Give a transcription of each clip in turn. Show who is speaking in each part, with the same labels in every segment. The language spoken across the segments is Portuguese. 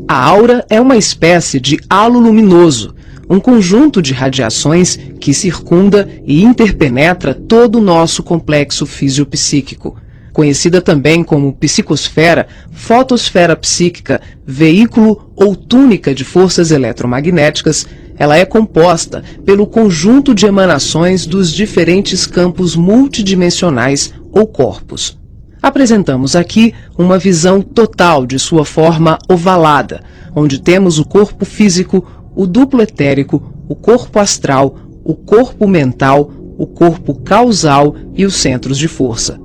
Speaker 1: A aura é uma espécie de halo luminoso, um conjunto de radiações que circunda e interpenetra todo o nosso complexo fisiopsíquico. Conhecida também como psicosfera, fotosfera psíquica, veículo ou túnica de forças eletromagnéticas, ela é composta pelo conjunto de emanações dos diferentes campos multidimensionais ou corpos. Apresentamos aqui uma visão total de sua forma ovalada, onde temos o corpo físico, o duplo etérico, o corpo astral, o corpo mental, o corpo causal e os centros de força.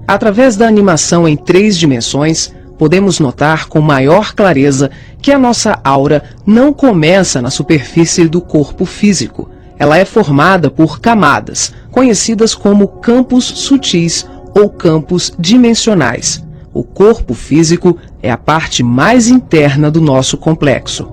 Speaker 1: Através da animação em 3 dimensões, podemos notar com maior clareza que a nossa aura não começa na superfície do corpo físico. Ela é formada por camadas, conhecidas como campos sutis ou campos dimensionais. O corpo físico é a parte mais interna do nosso complexo.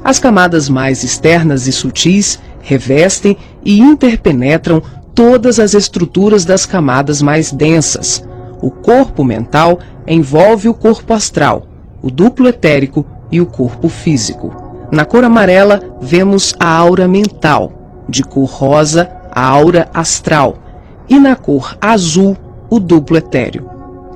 Speaker 1: As camadas mais externas e sutis revestem e interpenetram todas as estruturas das camadas mais densas. O corpo mental envolve o corpo astral, o duplo etérico e o corpo físico. Na cor amarela, vemos a aura mental, de cor rosa, a aura astral, e na cor azul, o duplo etéreo.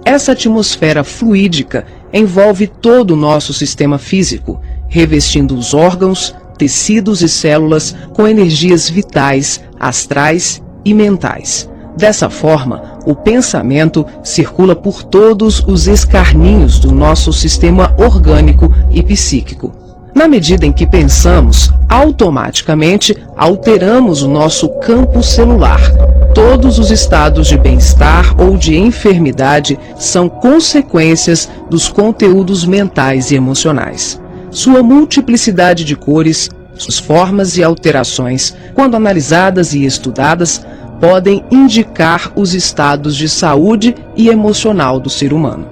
Speaker 1: Essa atmosfera fluídica envolve todo o nosso sistema físico, revestindo os órgãos, tecidos e células com energias vitais, astrais e mentais. Dessa forma, o pensamento circula por todos os escarninhos do nosso sistema orgânico e psíquico. Na medida em que pensamos, automaticamente alteramos o nosso campo celular. Todos os estados de bem-estar ou de enfermidade são consequências dos conteúdos mentais e emocionais. Sua multiplicidade de cores, suas formas e alterações, quando analisadas e estudadas, podem indicar os estados de saúde e emocional do ser humano.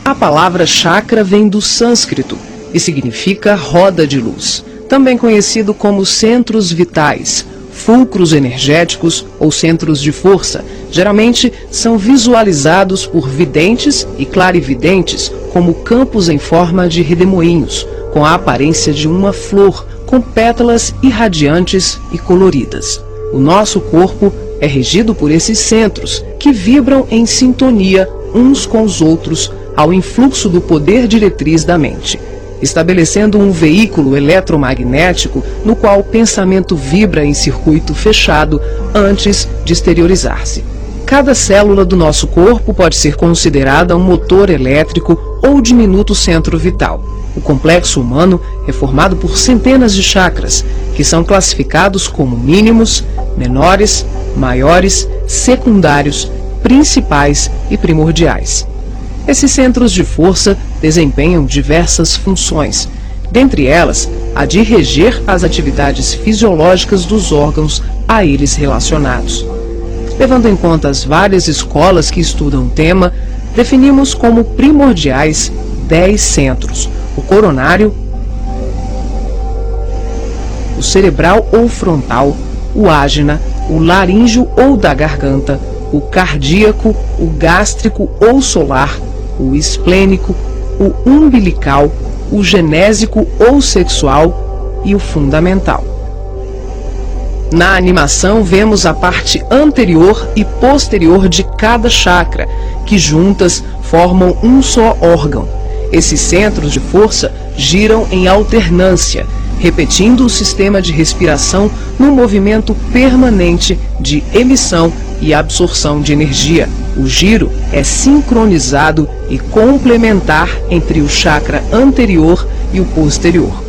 Speaker 1: A palavra chakra vem do sânscrito e significa roda de luz, também conhecido como centros vitais, fulcros energéticos ou centros de força. Geralmente são visualizados por videntes e clarividentes como campos em forma de redemoinhos, com a aparência de uma flor, com pétalas irradiantes e coloridas. O nosso corpo é regido por esses centros, que vibram em sintonia uns com os outros ao influxo do poder diretriz da mente, estabelecendo um veículo eletromagnético no qual o pensamento vibra em circuito fechado antes de exteriorizar-se. Cada célula do nosso corpo pode ser considerada um motor elétrico ou diminuto centro vital. O complexo humano é formado por centenas de chakras, que são classificados como mínimos, menores, maiores, secundários, principais e primordiais. Esses centros de força desempenham diversas funções, dentre elas a de reger as atividades fisiológicas dos órgãos a eles relacionados. Levando em conta as várias escolas que estudam o tema, definimos como primordiais 10 centros: o coronário, o cerebral ou frontal, o ágina, o laríngeo ou da garganta, o cardíaco, o gástrico ou solar, o esplênico, o umbilical, o genésico ou sexual e o fundamental. Na animação vemos a parte anterior e posterior de cada chakra, que juntas formam um só órgão. Esses centros de força giram em alternância, repetindo o sistema de respiração num movimento permanente de emissão e absorção de energia. O giro é sincronizado e complementar entre o chakra anterior e o posterior.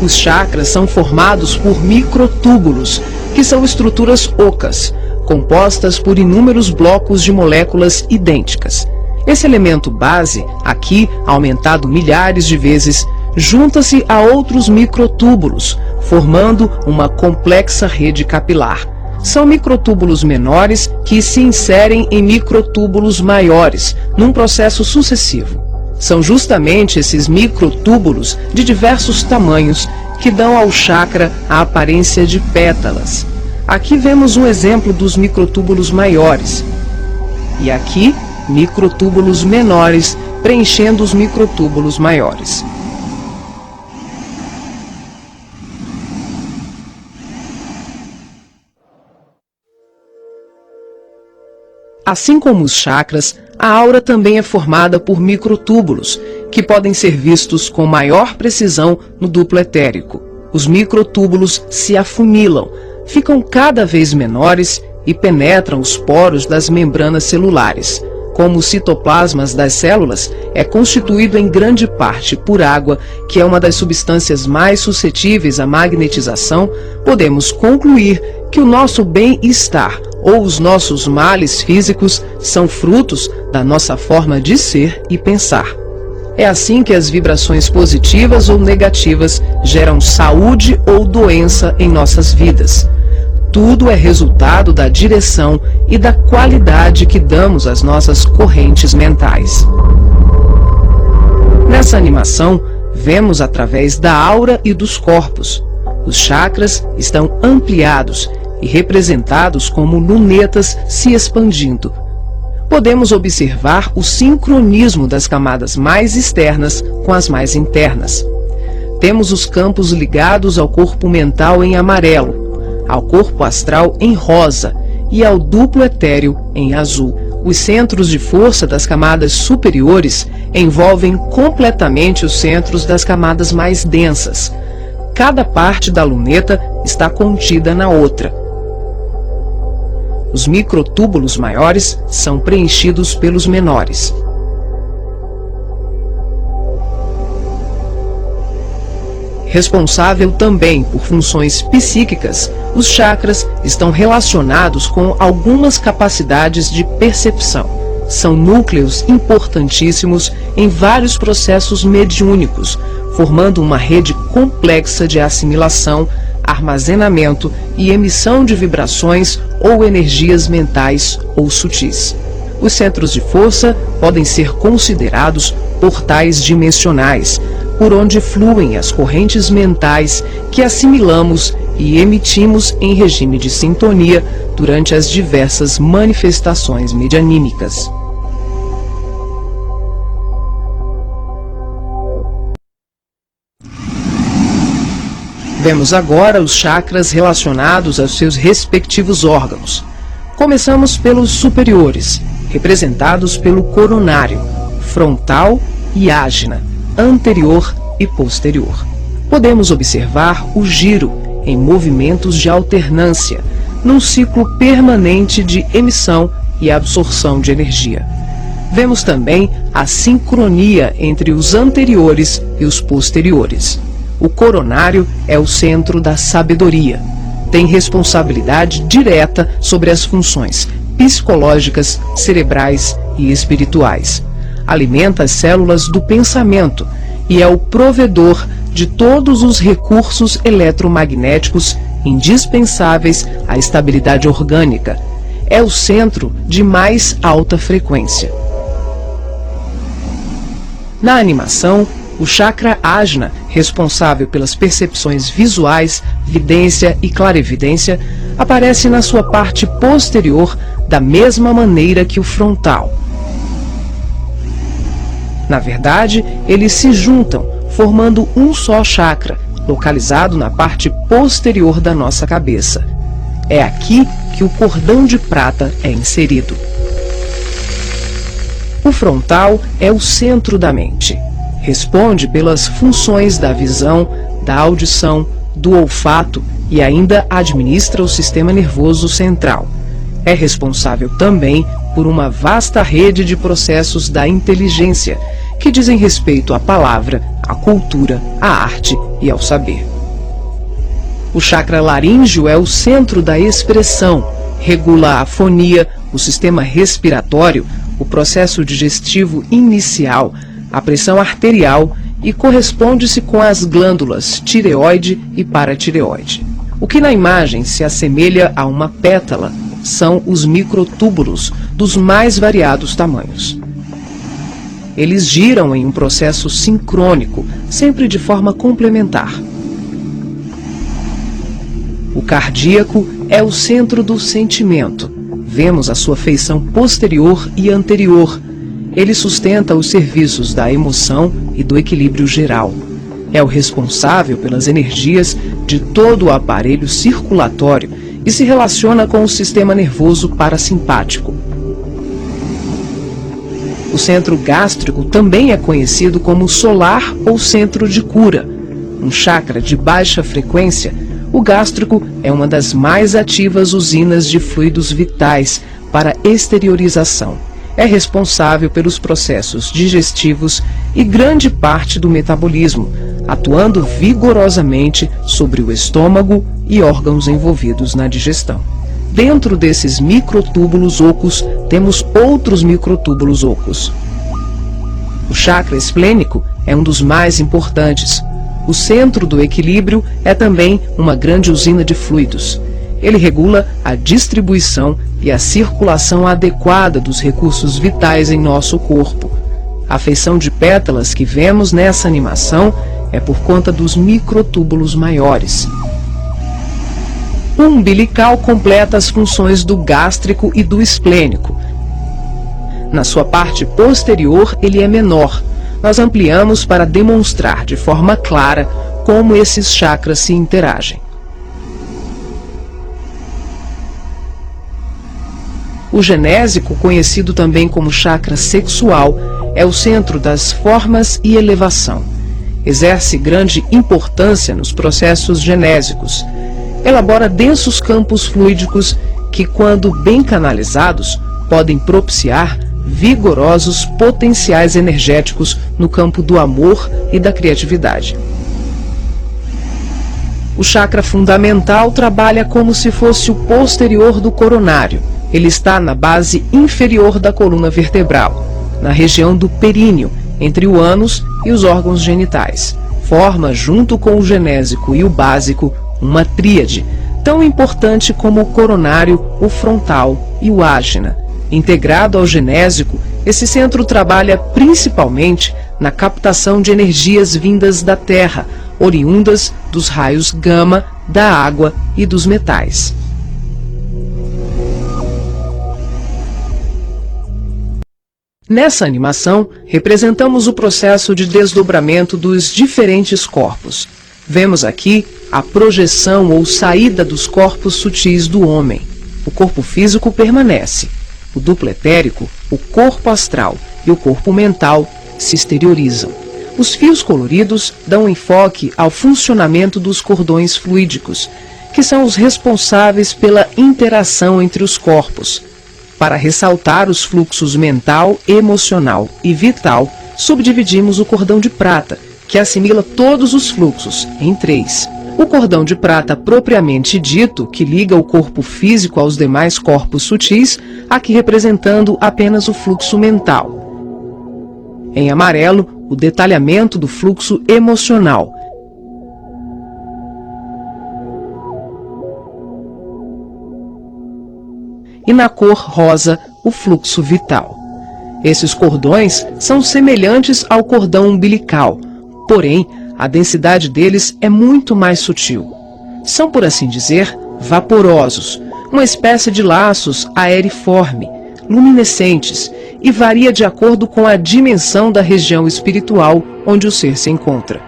Speaker 1: Os chakras são formados por microtúbulos, que são estruturas ocas, compostas por inúmeros blocos de moléculas idênticas. Esse elemento base, aqui aumentado milhares de vezes, junta-se a outros microtúbulos, formando uma complexa rede capilar. São microtúbulos menores que se inserem em microtúbulos maiores, num processo sucessivo. São justamente esses microtúbulos de diversos tamanhos que dão ao chakra a aparência de pétalas. Aqui vemos um exemplo dos microtúbulos maiores. E aqui, microtúbulos menores preenchendo os microtúbulos maiores. Assim como os chakras, a aura também é formada por microtúbulos, que podem ser vistos com maior precisão no duplo etérico. Os microtúbulos se afunilam, ficam cada vez menores e penetram os poros das membranas celulares. Como os citoplasmas das células é constituído em grande parte por água, que é uma das substâncias mais suscetíveis à magnetização, podemos concluir que o nosso bem-estar ou os nossos males físicos são frutos da nossa forma de ser e pensar. É assim que as vibrações positivas ou negativas geram saúde ou doença em nossas vidas. Tudo é resultado da direção e da qualidade que damos às nossas correntes mentais. Nessa animação, vemos através da aura e dos corpos. Os chakras estão ampliados e representados como lunetas se expandindo. Podemos observar o sincronismo das camadas mais externas com as mais internas. Temos os campos ligados ao corpo mental em amarelo, ao corpo astral em rosa e ao duplo etéreo em azul. Os centros de força das camadas superiores envolvem completamente os centros das camadas mais densas. Cada parte da luneta está contida na outra. Os microtúbulos maiores são preenchidos pelos menores. Responsável também por funções psíquicas, os chakras estão relacionados com algumas capacidades de percepção. São núcleos importantíssimos em vários processos mediúnicos, formando uma rede complexa de assimilação, armazenamento e emissão de vibrações ou energias mentais ou sutis. Os centros de força podem ser considerados portais dimensionais, por onde fluem as correntes mentais que assimilamos e emitimos em regime de sintonia durante as diversas manifestações medianímicas. Vemos agora os chakras relacionados aos seus respectivos órgãos. Começamos pelos superiores, representados pelo coronário, frontal e ágina, anterior e posterior. Podemos observar o giro em movimentos de alternância, num ciclo permanente de emissão e absorção de energia. Vemos também a sincronia entre os anteriores e os posteriores. O coronário é o centro da sabedoria. Tem responsabilidade direta sobre as funções psicológicas, cerebrais e espirituais. Alimenta as células do pensamento e é o provedor de todos os recursos eletromagnéticos indispensáveis à estabilidade orgânica. É o centro de mais alta frequência. Na animação, o chakra ágina, responsável pelas percepções visuais, vidência e clarividência, aparece na sua parte posterior da mesma maneira que o frontal. Na verdade, eles se juntam, formando um só chakra, localizado na parte posterior da nossa cabeça. É aqui que o cordão de prata é inserido. O frontal é o centro da mente. Responde pelas funções da visão, da audição, do olfato e ainda administra o sistema nervoso central. É responsável também por uma vasta rede de processos da inteligência, que dizem respeito à palavra, à cultura, à arte e ao saber. O chakra laríngeo é o centro da expressão, regula a fonia, o sistema respiratório, o processo digestivo inicial, a pressão arterial e corresponde-se com as glândulas tireoide e paratireoide. O que na imagem se assemelha a uma pétala são os microtúbulos dos mais variados tamanhos. Eles giram em um processo sincrônico, sempre de forma complementar. O cardíaco é o centro do sentimento. Vemos a sua feição posterior e anterior. Ele sustenta os serviços da emoção e do equilíbrio geral. É o responsável pelas energias de todo o aparelho circulatório e se relaciona com o sistema nervoso parasimpático. O centro gástrico também é conhecido como solar ou centro de cura. Um chakra de baixa frequência, o gástrico é uma das mais ativas usinas de fluidos vitais para exteriorização. É responsável pelos processos digestivos e grande parte do metabolismo, atuando vigorosamente sobre o estômago e órgãos envolvidos na digestão. Dentro desses microtúbulos ocos, temos outros microtúbulos ocos. O chakra esplênico é um dos mais importantes. O centro do equilíbrio é também uma grande usina de fluidos. Ele regula a distribuição e a circulação adequada dos recursos vitais em nosso corpo. A feição de pétalas que vemos nessa animação é por conta dos microtúbulos maiores. O umbilical completa as funções do gástrico e do esplênico. Na sua parte posterior, ele é menor. Nós ampliamos para demonstrar de forma clara como esses chakras se interagem. O genésico, conhecido também como chakra sexual, é o centro das formas e elevação. Exerce grande importância nos processos genésicos. Elabora densos campos fluídicos que, quando bem canalizados, podem propiciar vigorosos potenciais energéticos no campo do amor e da criatividade. O chakra fundamental trabalha como se fosse o posterior do coronário. Ele está na base inferior da coluna vertebral, na região do períneo, entre o ânus e os órgãos genitais. Forma, junto com o genésico e o básico, uma tríade, tão importante como o coronário, o frontal e o ágina. Integrado ao genésico, esse centro trabalha principalmente na captação de energias vindas da Terra, oriundas dos raios gama, da água e dos metais. Nessa animação, representamos o processo de desdobramento dos diferentes corpos. Vemos aqui a projeção ou saída dos corpos sutis do homem. O corpo físico permanece. O duplo etérico, o corpo astral e o corpo mental se exteriorizam. Os fios coloridos dão enfoque ao funcionamento dos cordões fluídicos, que são os responsáveis pela interação entre os corpos. Para ressaltar os fluxos mental, emocional e vital, subdividimos o cordão de prata, que assimila todos os fluxos, em 3. O cordão de prata propriamente dito, que liga o corpo físico aos demais corpos sutis, aqui representando apenas o fluxo mental. Em amarelo, o detalhamento do fluxo emocional. E na cor rosa, o fluxo vital. Esses cordões são semelhantes ao cordão umbilical, porém, a densidade deles é muito mais sutil. São, por assim dizer, vaporosos, uma espécie de laços aeriforme, luminescentes, e varia de acordo com a dimensão da região espiritual onde o ser se encontra.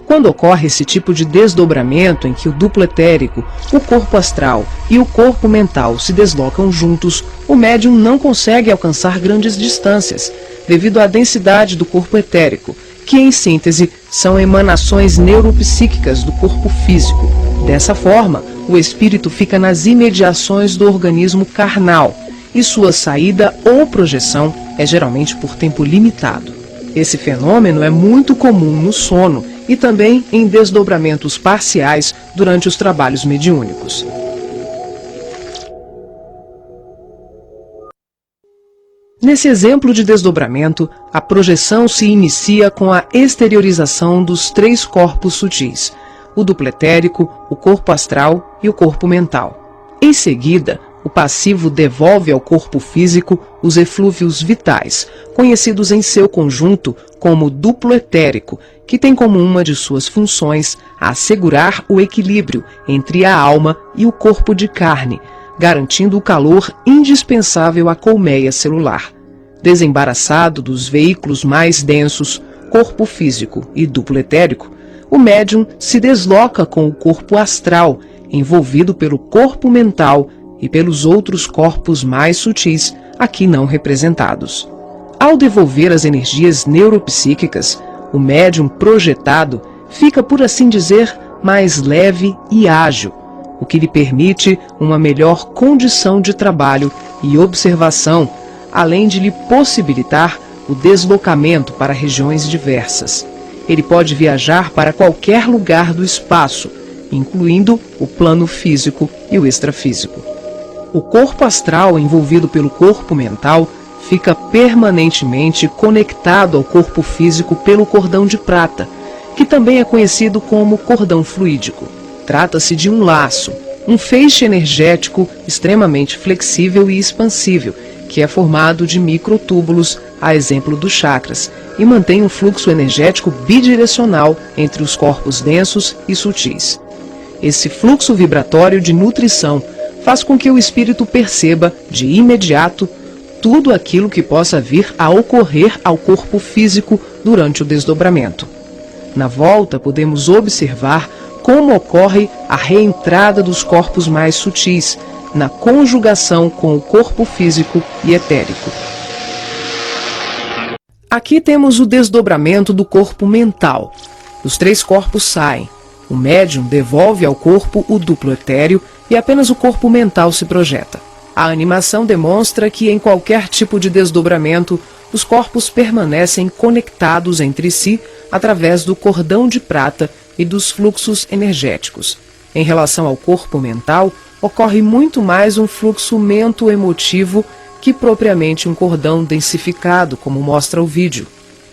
Speaker 1: Quando ocorre esse tipo de desdobramento em que o duplo etérico, o corpo astral e o corpo mental se deslocam juntos, o médium não consegue alcançar grandes distâncias, devido à densidade do corpo etérico, que em síntese são emanações neuropsíquicas do corpo físico. Dessa forma, o espírito fica nas imediações do organismo carnal, e sua saída ou projeção é geralmente por tempo limitado. Esse fenômeno é muito comum no sono e também em desdobramentos parciais durante os trabalhos mediúnicos. Nesse exemplo de desdobramento, a projeção se inicia com a exteriorização dos 3 corpos sutis, o duplo etérico, o corpo astral e o corpo mental. Em seguida, O passivo devolve ao corpo físico os eflúvios vitais, conhecidos em seu conjunto como duplo etérico, que tem como uma de suas funções assegurar o equilíbrio entre a alma e o corpo de carne, garantindo o calor indispensável à colmeia celular. Desembaraçado dos veículos mais densos, corpo físico e duplo etérico, o médium se desloca com o corpo astral, envolvido pelo corpo mental e pelos outros corpos mais sutis, aqui não representados. Ao devolver as energias neuropsíquicas, o médium projetado fica, por assim dizer, mais leve e ágil, o que lhe permite uma melhor condição de trabalho e observação, além de lhe possibilitar o deslocamento para regiões diversas. Ele pode viajar para qualquer lugar do espaço, incluindo o plano físico e o extrafísico. O corpo astral envolvido pelo corpo mental fica permanentemente conectado ao corpo físico pelo cordão de prata, que também é conhecido como cordão fluídico. Trata-se de um laço, um feixe energético extremamente flexível e expansível, que é formado de microtúbulos, a exemplo dos chakras, e mantém um fluxo energético bidirecional entre os corpos densos e sutis. Esse fluxo vibratório de nutrição faz com que o espírito perceba, de imediato, tudo aquilo que possa vir a ocorrer ao corpo físico durante o desdobramento. Na volta, podemos observar como ocorre a reentrada dos corpos mais sutis, na conjugação com o corpo físico e etérico. Aqui temos o desdobramento do corpo mental. Os 3 corpos saem. O médium devolve ao corpo o duplo etéreo e apenas o corpo mental se projeta. A animação demonstra que em qualquer tipo de desdobramento, os corpos permanecem conectados entre si através do cordão de prata e dos fluxos energéticos. Em relação ao corpo mental, ocorre muito mais um fluxo mento-emotivo que propriamente um cordão densificado, como mostra o vídeo.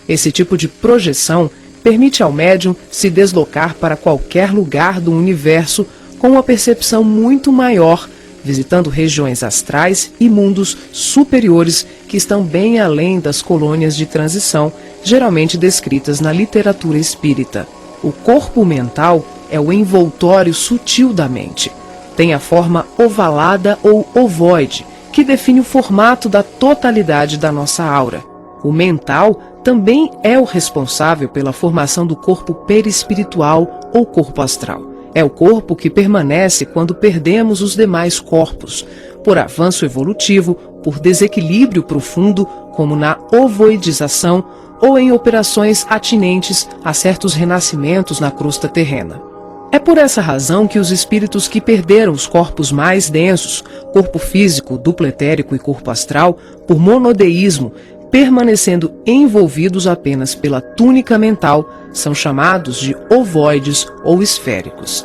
Speaker 1: Esse tipo de projeção permite ao médium se deslocar para qualquer lugar do universo com uma percepção muito maior, visitando regiões astrais e mundos superiores que estão bem além das colônias de transição, geralmente descritas na literatura espírita. O corpo mental é o envoltório sutil da mente. Tem a forma ovalada ou ovoide, que define o formato da totalidade da nossa aura. O mental também é o responsável pela formação do corpo perispiritual ou corpo astral. É o corpo que permanece quando perdemos os demais corpos, por avanço evolutivo, por desequilíbrio profundo, como na ovoidização, ou em operações atinentes a certos renascimentos na crosta terrena. É por essa razão que os espíritos que perderam os corpos mais densos, corpo físico, duplo etérico e corpo astral, por monodeísmo, permanecendo envolvidos apenas pela túnica mental, são chamados de ovoides ou esféricos.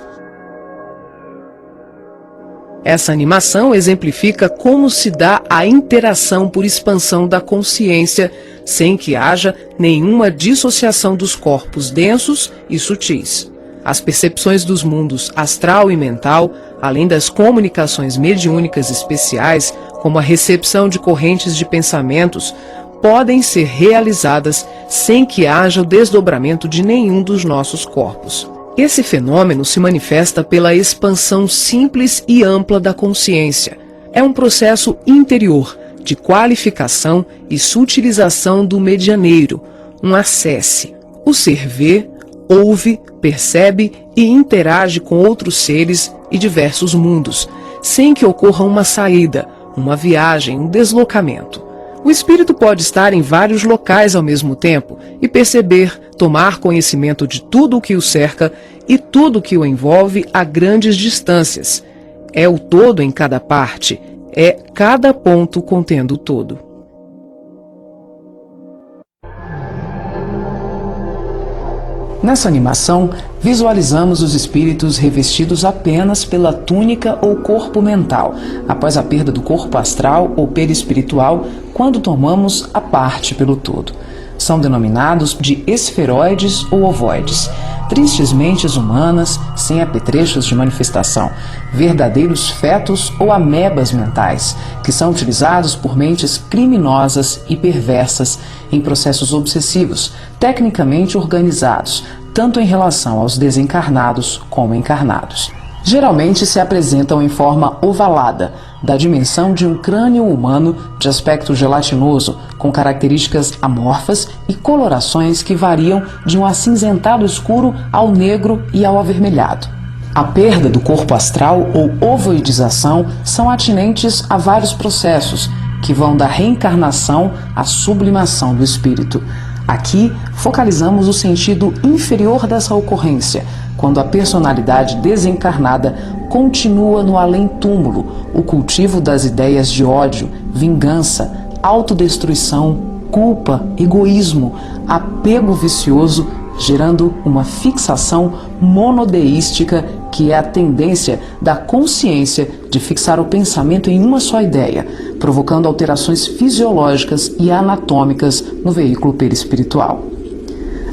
Speaker 1: Essa animação exemplifica como se dá a interação por expansão da consciência, sem que haja nenhuma dissociação dos corpos densos e sutis. As percepções dos mundos astral e mental, além das comunicações mediúnicas especiais, como a recepção de correntes de pensamentos, podem ser realizadas sem que haja o desdobramento de nenhum dos nossos corpos. Esse fenômeno se manifesta pela expansão simples e ampla da consciência. É um processo interior de qualificação e sutilização do medianeiro, um acesse. O ser vê, ouve, percebe e interage com outros seres e diversos mundos, sem que ocorra uma saída, uma viagem, um deslocamento. O espírito pode estar em vários locais ao mesmo tempo e perceber, tomar conhecimento de tudo o que o cerca e tudo o que o envolve a grandes distâncias. É o todo em cada parte, é cada ponto contendo o todo. Nessa animação, visualizamos os espíritos revestidos apenas pela túnica ou corpo mental, após a perda do corpo astral ou perispiritual, quando tomamos a parte pelo todo. São denominados de esferoides ou ovoides. tristes mentes humanas sem apetrechos de manifestação, verdadeiros fetos ou amebas mentais, que são utilizados por mentes criminosas e perversas em processos obsessivos, tecnicamente organizados, tanto em relação aos desencarnados como encarnados. Geralmente se apresentam em forma ovalada, da dimensão de um crânio humano de aspecto gelatinoso, com características amorfas e colorações que variam de um acinzentado escuro ao negro e ao avermelhado. A perda do corpo astral ou ovoidização são atinentes a vários processos, que vão da reencarnação à sublimação do espírito. Aqui focalizamos o sentido inferior dessa ocorrência, quando a personalidade desencarnada continua no além-túmulo o cultivo das ideias de ódio, vingança, autodestruição, culpa, egoísmo, apego vicioso, gerando uma fixação monodeística que é a tendência da consciência de fixar o pensamento em uma só ideia, provocando alterações fisiológicas e anatômicas no veículo perispiritual.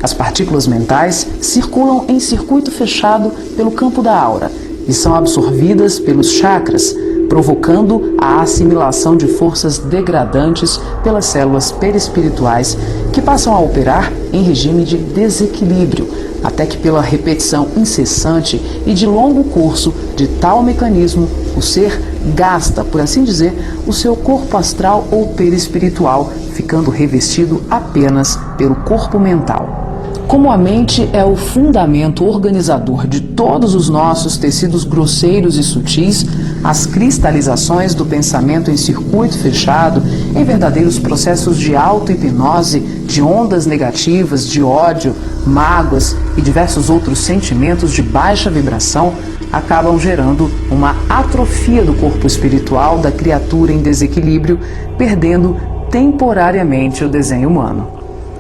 Speaker 1: As partículas mentais circulam em circuito fechado pelo campo da aura e são absorvidas pelos chakras, provocando a assimilação de forças degradantes pelas células perispirituais, que passam a operar em regime de desequilíbrio, até que pela repetição incessante e de longo curso de tal mecanismo, o ser gasta, por assim dizer, o seu corpo astral ou perispiritual, ficando revestido apenas pelo corpo mental. Como a mente é o fundamento organizador de todos os nossos tecidos grosseiros e sutis, as cristalizações do pensamento em circuito fechado, em verdadeiros processos de auto-hipnose, de ondas negativas, de ódio, mágoas e diversos outros sentimentos de baixa vibração, acabam gerando uma atrofia do corpo espiritual da criatura em desequilíbrio, perdendo temporariamente o desenho humano.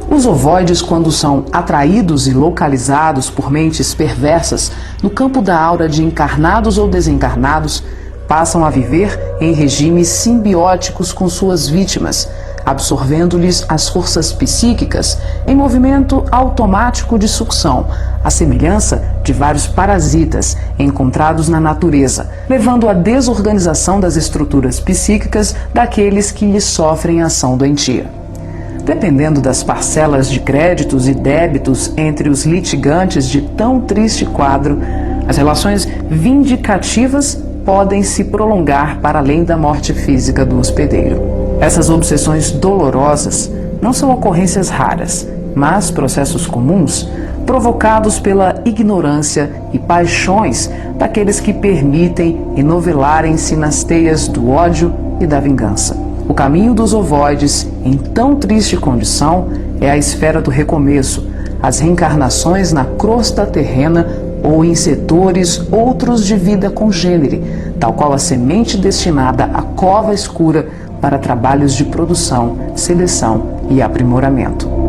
Speaker 1: Os ovoides, quando são atraídos e localizados por mentes perversas no campo da aura de encarnados ou desencarnados, passam a viver em regimes simbióticos com suas vítimas, absorvendo-lhes as forças psíquicas em movimento automático de sucção, à semelhança de vários parasitas encontrados na natureza, levando à desorganização das estruturas psíquicas daqueles que lhes sofrem ação doentia. Dependendo das parcelas de créditos e débitos entre os litigantes de tão triste quadro, as relações vindicativas podem se prolongar para além da morte física do hospedeiro. Essas obsessões dolorosas não são ocorrências raras, mas processos comuns provocados pela ignorância e paixões daqueles que permitem enovelarem-se nas teias do ódio e da vingança. O caminho dos ovoides, em tão triste condição, é a esfera do recomeço, as reencarnações na crosta terrena ou em setores outros de vida congênere, tal qual a semente destinada à cova escura para trabalhos de produção, seleção e aprimoramento.